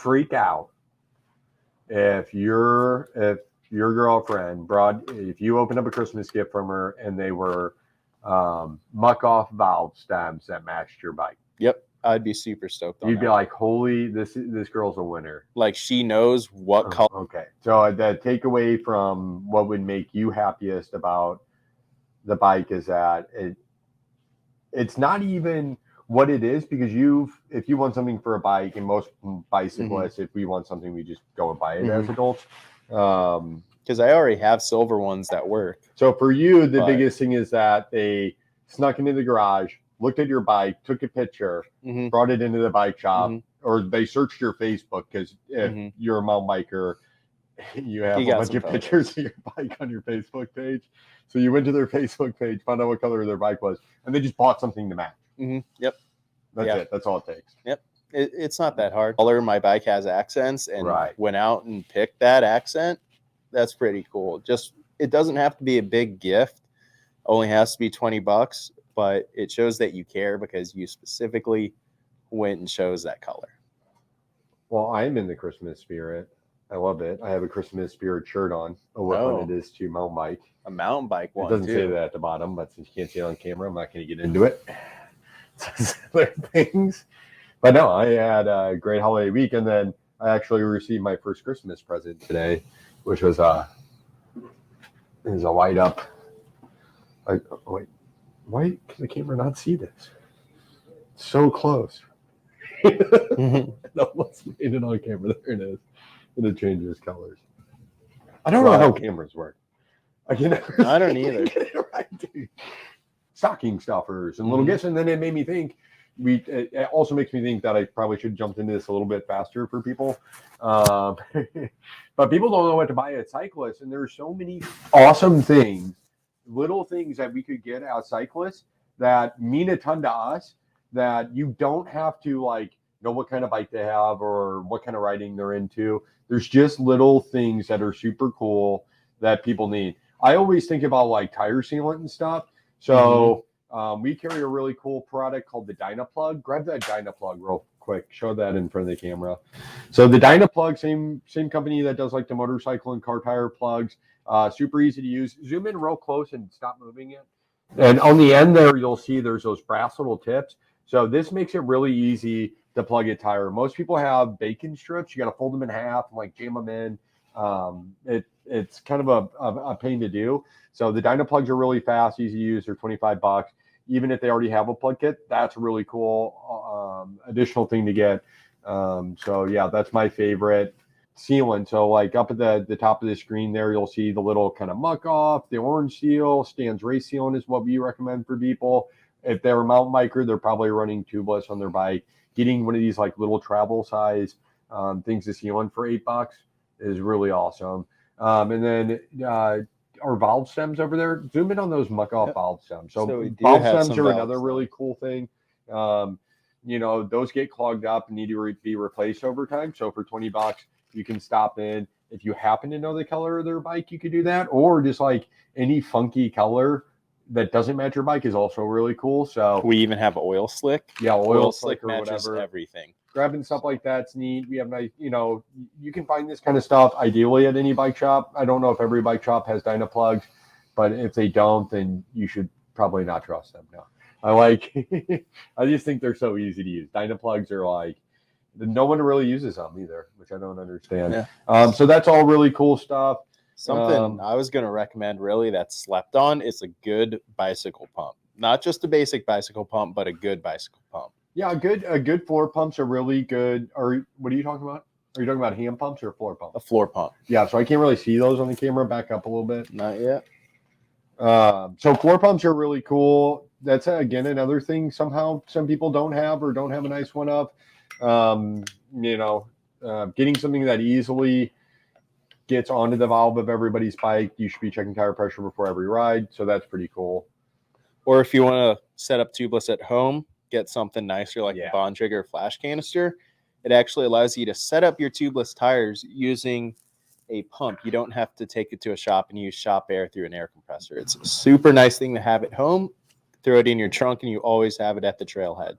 freak out if your girlfriend if you opened up a Christmas gift from her and they were muck off valve stems that matched your bike. Yep. I'd be super stoked on You'd be like, holy, this girl's a winner. Like, she knows what color. Okay. So the takeaway from what would make you happiest about the bike is that it's not even what it is, because if you want something for a bike, and most bicyclists, if we want something, we just go and buy it as adults. Because I already have silver ones that work. So for you, the biggest thing is that they snuck into the garage, looked at your bike, took a picture, brought it into the bike shop, or they searched your Facebook, because if you're a mountain biker, you have a bunch of pictures of your bike on your Facebook page. So you went to their Facebook page, found out what color their bike was, and they just bought something to match. Yep. That's it. That's all it takes. Yep. It's not that hard. Color, my bike has accents, and went out and picked that accent. That's pretty cool. Just, it doesn't have to be a big gift. Only has to be $20, but it shows that you care because you specifically went and chose that color. Well, I'm in the Christmas spirit. I love it. I have a Christmas spirit shirt on. What fun it is to mountain bike. A mountain bike one. It doesn't say that at the bottom, but since you can't see it on camera, I'm not going to get into it. Other things. But no, I had a great holiday week, and then I actually received my first Christmas present today, which was a light up. Wait, why can the camera not see this? It's so close. It almost made it on camera. There it is. And it changes colors. I don't know how cameras work. I don't either. Stocking stuffers and little gifts, and then it made me think. It also makes me think that I probably should jump into this a little bit faster for people. But people don't know what to buy at Cyclists, and there's so many awesome things, little things that we could get at Cyclists that mean a ton to us, that you don't have to know what kind of bike they have or what kind of riding they're into. There's just little things that are super cool that people need. I always think about tire sealant and stuff. So we carry a really cool product called the Dyna Plug. Grab that Dyna Plug real quick. Show that in front of the camera. So the Dyna Plug, same company that does the motorcycle and car tire plugs. Super easy to use. Zoom in real close and stop moving it. And on the end there, you'll see there's those brass little tips. So this makes it really easy to plug a tire. Most people have bacon strips. You got to fold them in half and jam them in. It's kind of a pain to do. So the Dyna Plugs are really fast, easy to use. They're $25. Even if they already have a plug kit, that's a really cool additional thing to get. So yeah, that's my favorite sealant. So up at the top of the screen there, you'll see the little kind of muck off, the orange seal. Stan's race sealant is what we recommend for people. If they're a mountain biker, they're probably running tubeless on their bike. Getting one of these little travel size things to seal on for $8 is really awesome. And then our valve stems over there, zoom in on those muck off valve stems. So valve stems are another really cool thing. Those get clogged up and need to be replaced over time. So for $20, you can stop in. If you happen to know the color of their bike, you could do that. Or just any funky color that doesn't match your bike is also really cool. So we even have oil slick. Yeah, oil slick or matches whatever. Everything. Grabbing stuff like that's neat. We have nice, you can find this kind of stuff ideally at any bike shop. I don't know if every bike shop has Dyna Plugs, but if they don't, then you should probably not trust them. No, I just think they're so easy to use. Dyna Plugs are no one really uses them either, which I don't understand. Yeah. So that's all really cool stuff. Something I was going to recommend really that's slept on is a good bicycle pump. Not just a basic bicycle pump, but a good bicycle pump. Yeah, a good floor pumps are really good. Or what are you talking about? Are you talking about hand pumps or floor pumps? A floor pump. Yeah, so I can't really see those on the camera. Back up a little bit. Not yet. So floor pumps are really cool. That's, again, another thing somehow some people don't have or don't have a nice one of. Getting something that easily gets onto the valve of everybody's bike. You should be checking tire pressure before every ride. So that's pretty cool. Or if you want to set up tubeless at home, get something nicer like a Bond Trigger flash canister. It actually allows you to set up your tubeless tires using a pump. You don't have to take it to a shop and use shop air through an air compressor. It's a super nice thing to have at home. Throw it in your trunk and you always have it at the trailhead.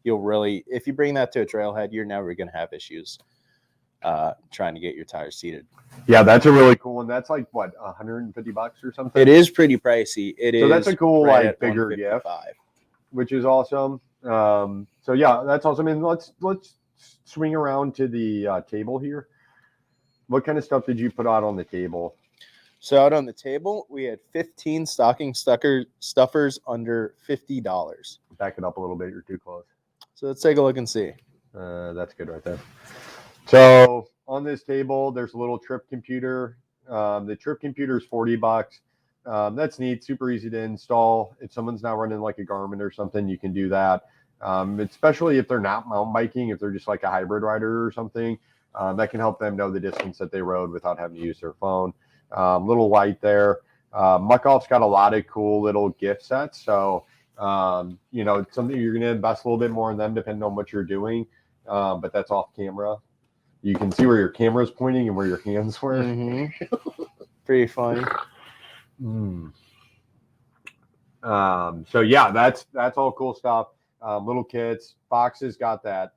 If you bring that to a trailhead, you're never going to have issues. trying to get your tires seated. Yeah, that's a really cool one. That's like what, $150 or something? It is pretty pricey. So that's a cool, right like, bigger gift, 155. which is awesome. So yeah, that's awesome. And let's swing around to the table here. What kind of stuff did you put out on the table? So out on the table, we had 15 stocking stuffers under $50. Back it up a little bit. You're too close. So let's take a look and see. That's good right there. So on this table, there's a little trip computer. The trip computer is $40. That's neat. Super easy to install. If someone's not running like a Garmin or something, you can do that. Especially if they're not mountain biking, if they're just like a hybrid rider or something, that can help them know the distance that they rode without having to use their phone. Little light there. Muck-Off's got a lot of cool little gift sets. So, it's something you're going to invest a little bit more in them depending on what you're doing. But that's off camera. You can see where your camera's pointing and where your hands were. Mm-hmm. Pretty funny. So yeah, that's all cool stuff. Little kits. Fox's got that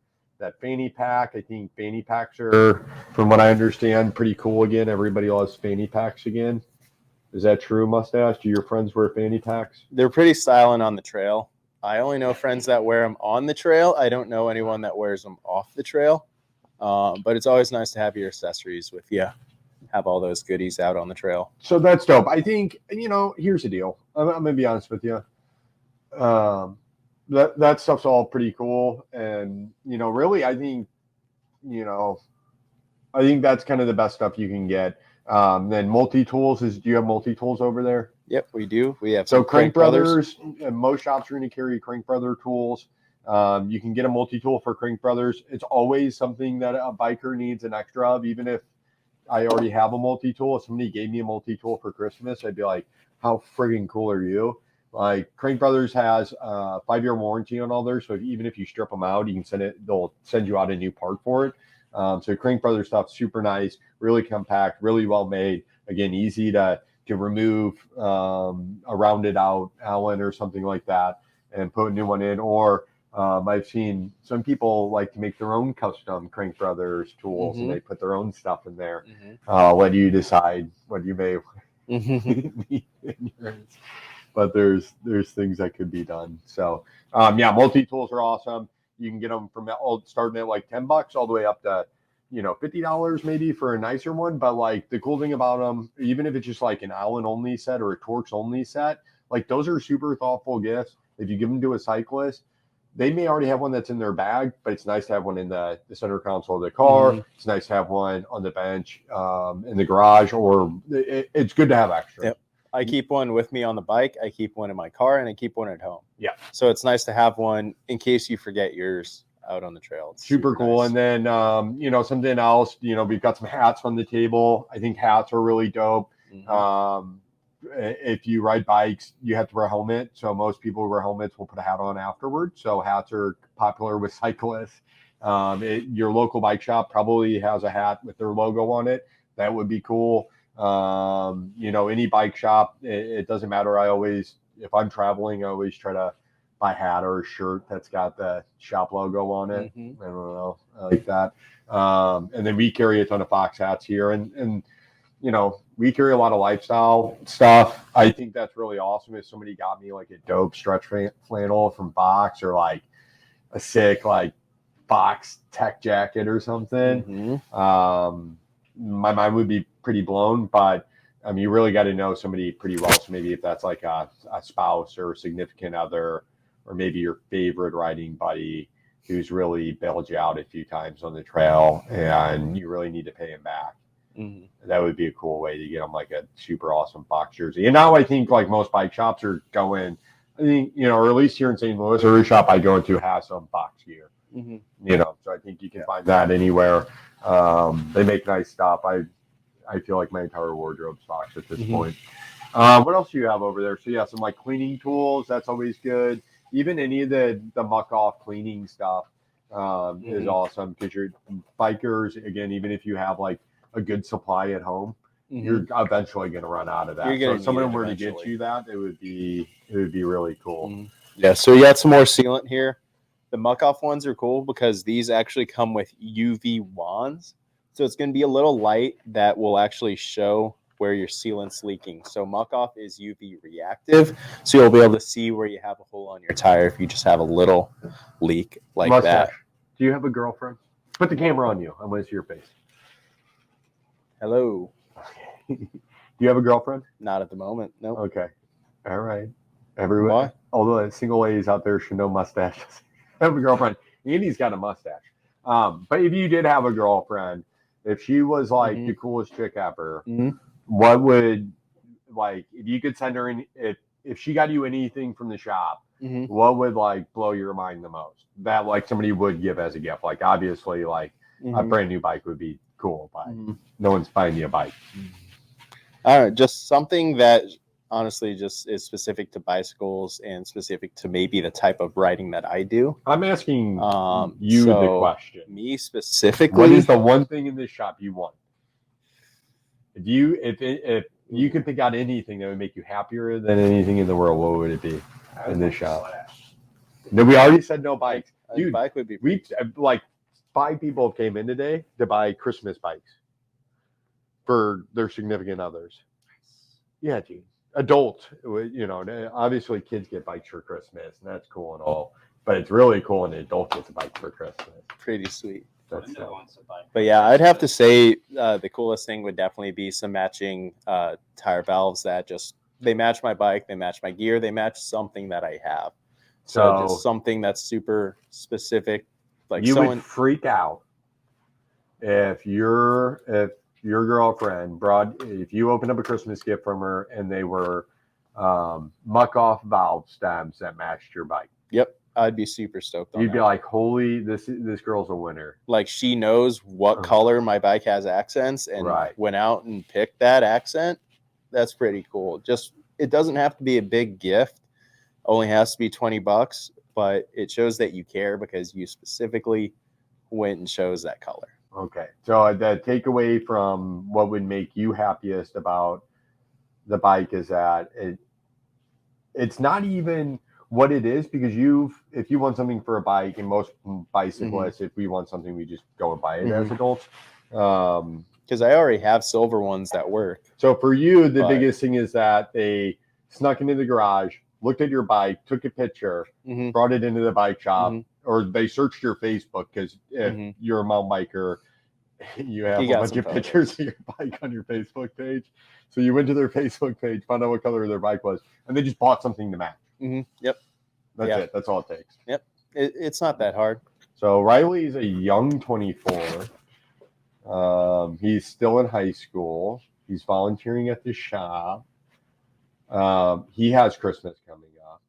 fanny pack. I think fanny packs are, from what I understand, pretty cool again. Everybody loves fanny packs again. Is that true, Mustache? Do your friends wear fanny packs? They're pretty styling on the trail. I only know friends that wear them on the trail. I don't know anyone that wears them off the trail. But it's always nice to have your accessories with you. Have all those goodies out on the trail. So that's dope. I think, here's the deal. I'm going to be honest with you. That stuff's all pretty cool. And, really, I think that's kind of the best stuff you can get. Then multi-tools do you have multi-tools over there? Yep, we do. We have so Crank Brothers. Most shops are going to carry Crank Brother tools. You can get a multi-tool for Crank Brothers. It's always something that a biker needs an extra of, even if I already have a multi-tool. If somebody gave me a multi-tool for Christmas, I'd be like, how friggin' cool are you? Like, Crank Brothers has a 5-year warranty on all theirs, so even if you strip them out, they'll send you out a new part for it. So Crank Brothers stuff, super nice, really compact, really well made. Again, easy to remove a rounded out Allen or something like that and put a new one in. Or I've seen some people like to make their own custom Crank Brothers tools, and they put their own stuff in there. I'll let you decide what you may need in yours. But there's things that could be done. So multi-tools are awesome. You can get them from starting at like $10 all the way up to $50 maybe for a nicer one. But like, the cool thing about them, even if it's just like an Allen only set or a Torx only set, like, those are super thoughtful gifts. If you give them to a cyclist, they may already have one that's in their bag, but it's nice to have one in the center console of the car. It's nice to have one on the bench, in the garage, or it's good to have extra. Yep. I keep one with me on the bike. I keep one in my car, and I keep one at home. Yeah. So it's nice to have one in case you forget yours out on the trail. It's super cool. Nice. And then, something else, we've got some hats on the table. I think hats are really dope. If you ride bikes, you have to wear a helmet. So most people who wear helmets will put a hat on afterward. So hats are popular with cyclists. Your local bike shop probably has a hat with their logo on it. That would be cool. Any bike shop, it doesn't matter. If I'm traveling, I always try to buy a hat or a shirt that's got the shop logo on it. I don't know. I like that. And then we carry a ton of Fox hats here, and we carry a lot of lifestyle stuff. I think that's really awesome. If somebody got me like a dope stretch flannel from Fox, or like a sick like Fox tech jacket or something, my mind would be pretty blown. But you really got to know somebody pretty well. So maybe if that's like a spouse or a significant other, or maybe your favorite riding buddy who's really bailed you out a few times on the trail, and you really need to pay him back. That would be a cool way to get them like a super awesome Fox jersey. And now I think like most bike shops are going, I think, or at least here in St. Louis, every shop I go into has some Fox gear. So I think you can find that anywhere. They make nice stuff. I feel like my entire wardrobe's Fox at this point. What else do you have over there? So yeah, some like cleaning tools. That's always good. Even any of the Muck-Off cleaning stuff is awesome, because your bikers, again, even if you have like a good supply at home, you're eventually going to run out of that. So if someone were to get you that, it would be really cool. Yeah. So you got some more sealant here. The Muck-Off ones are cool because these actually come with UV wands. So it's going to be a little light that will actually show where your sealant's leaking. So muck off is UV reactive, so you'll be able to see where you have a hole on your tire if you just have a little leak like Mustache. that. Do you have a girlfriend? Put the camera on you. I want to see your face. Hello. Do you have a girlfriend? Not at the moment. No. Nope. Okay. All right. Everyone. Why? All the single ladies out there should know mustaches. Have a girlfriend. Andy's got a mustache. But if you did have a girlfriend, if she was like the coolest chick ever, what would, like, if you could send her in, if she got you anything from the shop, what would like blow your mind the most? That like somebody would give as a gift. Like obviously, like a brand new bike would be cool, but no one's buying you a bike. All right, just something that honestly just is specific to bicycles and specific to maybe the type of riding that I do. I'm asking you the question. Me specifically, what is the one thing in this shop you want? If you could pick out anything that would make you happier than anything in the world, what would it be in this shop? No, we already said no bikes. Dude, bike would be. We like 5 people came in today to buy Christmas bikes for their significant others. Yeah, dude. Adult, you know, obviously kids get bikes for Christmas, and that's cool and all. But it's really cool when an adult gets a bike for Christmas. Pretty sweet. But yeah, I'd have to say the coolest thing would definitely be some matching tire valves that just they match my bike, they match my gear, they match something that I have. So just something that's super specific. Like you would freak out if your girlfriend if you opened up a Christmas gift from her and they were muck off valve stems that matched your bike. Yep. I'd be super stoked on You'd be like, holy, this girl's a winner. Like she knows what color my bike has accents and went out and picked that accent. That's pretty cool. Just it doesn't have to be a big gift. Only has to be $20, but it shows that you care because you specifically went and chose that color. Okay. So the takeaway from what would make you happiest about the bike is that it's not even what it is, because if you want something for a bike, and most bicyclists, if we want something, we just go and buy it as adults. Because I already have silver ones that work. So for you, the biggest thing is that they snuck into the garage, looked at your bike, took a picture, brought it into the bike shop, or they searched your Facebook, because if you're a mountain biker, you have a bunch of pictures of your bike on your Facebook page. So you went to their Facebook page, found out what color their bike was, and they just bought something to match. Yep. That's it. That's all it takes. Yep. It's not that hard. So Riley's a young 24. He's still in high school. He's volunteering at the shop. He has Christmas coming up.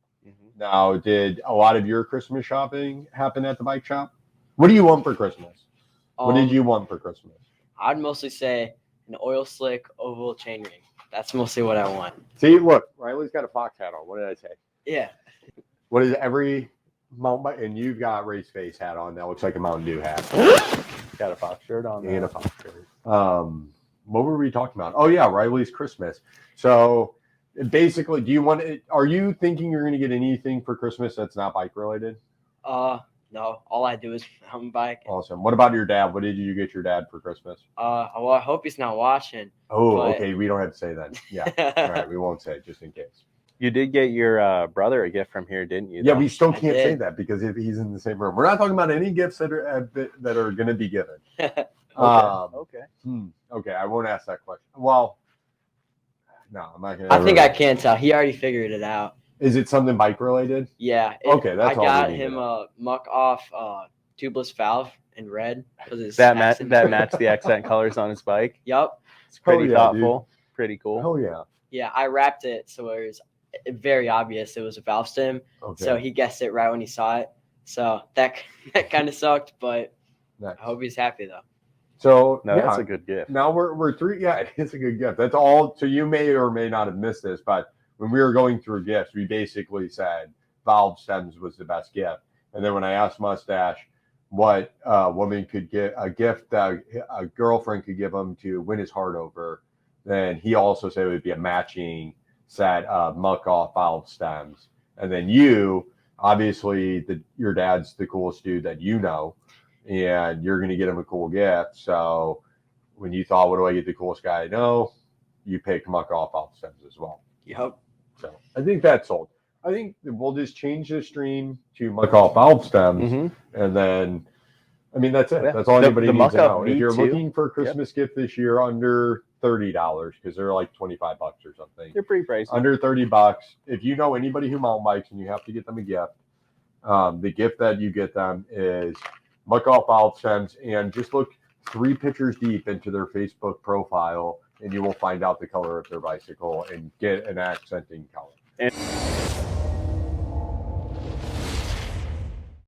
Now, did a lot of your Christmas shopping happen at the bike shop? What do you want for Christmas? What did you want for Christmas? I'd mostly say an oil slick oval chain ring. That's mostly what I want. See, look, Riley's got a fox hat on. What did I say? Yeah. What is every mountain bike? And you've got race face hat on. That looks like a Mountain Dew hat. Got a fox shirt on. And a fox shirt. What were we talking about? Oh yeah, Riley's Christmas. So basically, are you thinking you're going to get anything for Christmas that's not bike related? No. All I do is mountain bike. Awesome. What about your dad? What did you get your dad for Christmas? Well, I hope he's not watching. Oh, okay. We don't have to say that. Yeah. All right. We won't say it just in case. You did get your brother a gift from here, didn't you? Yeah, we still can't say that because if he's in the same room. We're not talking about any gifts that are going to be given. Okay. Okay. I won't ask that question. Well, no, I'm not going to. I think I can tell. He already figured it out. Is it something bike related? Yeah. Okay, that's all. I got him a muck off tubeless valve in red. That matched the accent colors on his bike. Yep. It's pretty thoughtful. Dude. Pretty cool. Oh yeah. Yeah, I wrapped it so it was very obvious it was a valve stem. Okay. So he guessed it right when he saw it. So that kind of sucked, but nice. I hope he's happy though. So that's a good gift. Now we're through. Yeah, it is a good gift. That's all. So you may or may not have missed this, but when we were going through gifts, we basically said valve stems was the best gift. And then when I asked Mustache what a woman could get, a gift that a girlfriend could give him to win his heart over, then he also said it would be a matching set of muck off valve stems. And then you, obviously, your dad's the coolest dude that you know, and you're going to get him a cool gift. So when you thought, what do I get the coolest guy I know? You picked muck off valve stems as well. Yep. So I think that's sold. I think we'll just change the stream to muck off valve stems, and then, I mean, that's it. Yeah. That's all anybody needs to know. If you're too. looking for a Christmas gift this year under $30, because they're like $25 or something. They're pretty pricey. Under $30. If you know anybody who mountain bikes and you have to get them a gift, the gift that you get them is muck off valve stems, and just look 3 pictures deep into their Facebook profile, and you will find out the color of their bicycle and get an accenting color. And